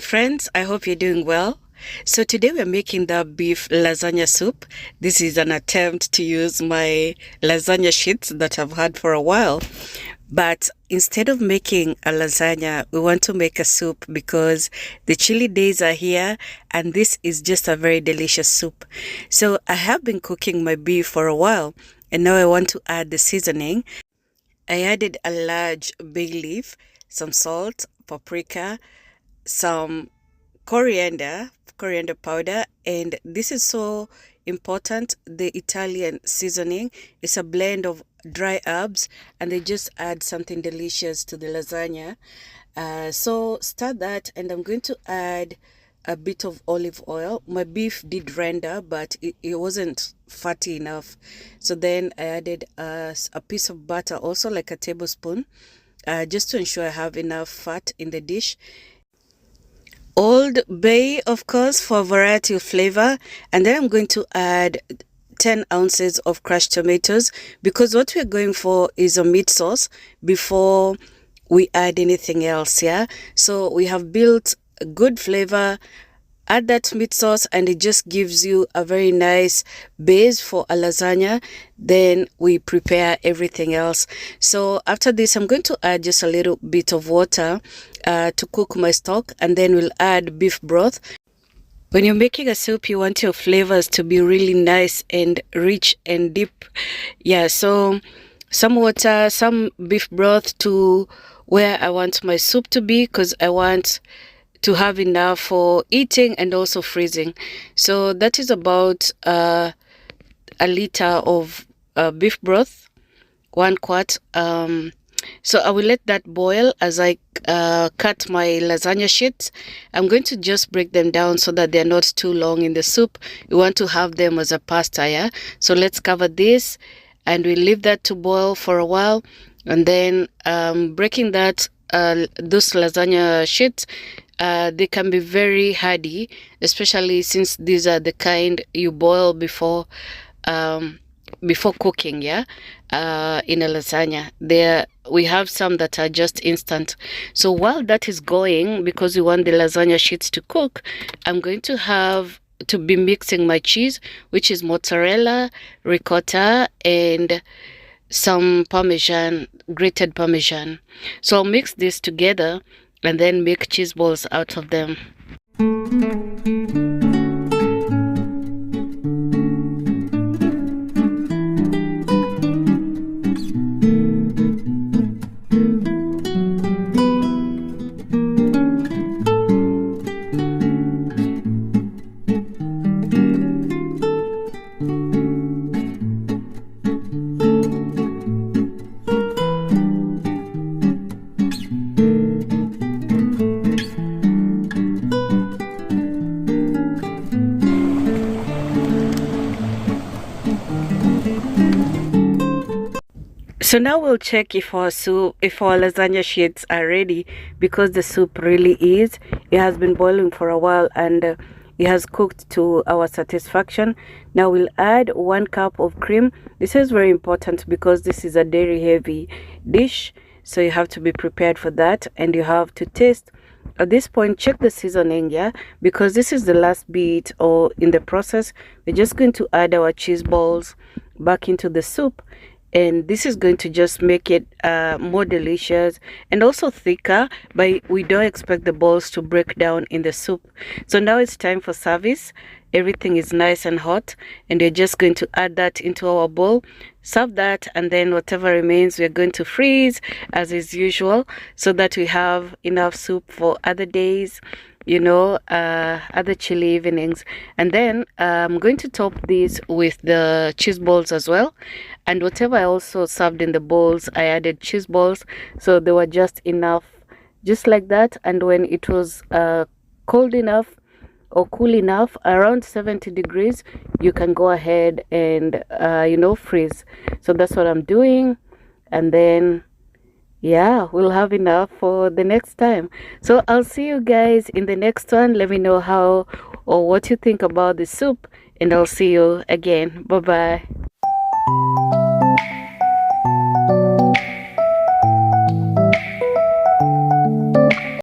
my friends, I hope you're doing well. So today we're making the beef lasagna soup. This is an attempt to use my lasagna sheets that I've had for a while. But instead of making a lasagna, we want to make a soup because the chilly days are here and this is just a very delicious soup. So I have been cooking my beef for a while and now I want to add the seasoning. I added a large bay leaf, some salt, paprika, some coriander powder, and this is so important. The Italian seasoning is a blend of dry herbs and they just add something delicious to the lasagna. So start that, and I'm going to add a bit of olive oil. My beef did render, but it wasn't fatty enough, so then I added a piece of butter, also like a tablespoon, just to ensure I have enough fat in the dish. Old Bay, of course, for a variety of flavor. And then I'm going to add 10 ounces of crushed tomatoes because what we're going for is a meat sauce before we add anything else. Yeah, so we have built a good flavor. Add that meat sauce and it just gives you a very nice base for a lasagna. Then we prepare everything else. So after this, I'm going to add just a little bit of water to cook my stock, and then we'll add beef broth. When you're making a soup, you want your flavors to be really nice and rich and deep. Yeah, so some water, some beef broth to where I want my soup to be, because I want to have enough for eating and also freezing. So that is about a liter of beef broth, 1 quart. So I will let that boil as I cut my lasagna sheets. I'm going to just break them down so that they're not too long in the soup. You want to have them as a pasta, yeah? So let's cover this and we leave that to boil for a while. And then breaking that, those lasagna sheets, they can be very hardy, especially since these are the kind you boil before cooking, yeah, in a lasagna. We have some that are just instant. So while that is going, because we want the lasagna sheets to cook, I'm going to be mixing my cheese, which is mozzarella, ricotta, and some parmesan, grated parmesan. So I'll mix this together and then make cheese balls out of them. So now we'll check if our lasagna sheets are ready, because the soup really is. It has been boiling for a while and it has cooked to our satisfaction. Now we'll add 1 cup of cream. This is very important because this is a dairy heavy dish, so you have to be prepared for that, and you have to taste. At this point, check the seasoning, yeah, because this is the last bit or in the process. We're just going to add our cheese balls back into the soup, and this is going to just make it more delicious and also thicker, but we don't expect the balls to break down in the soup. So now it's time for service. Everything is nice and hot, and we're just going to add that into our bowl, serve that, and then whatever remains we're going to freeze as is usual, so that we have enough soup for other days, you know, other chilly evenings. And then I'm going to top this with the cheese balls as well, and whatever I also served in the bowls, I added cheese balls, so they were just enough, just like that. And when it was cold enough or cool enough, around 70 degrees, you can go ahead and freeze. So that's what I'm doing, and then yeah, we'll have enough for the next time. So I'll see you guys in the next one. Let me know how or what you think about the soup, and I'll see you again. Bye bye.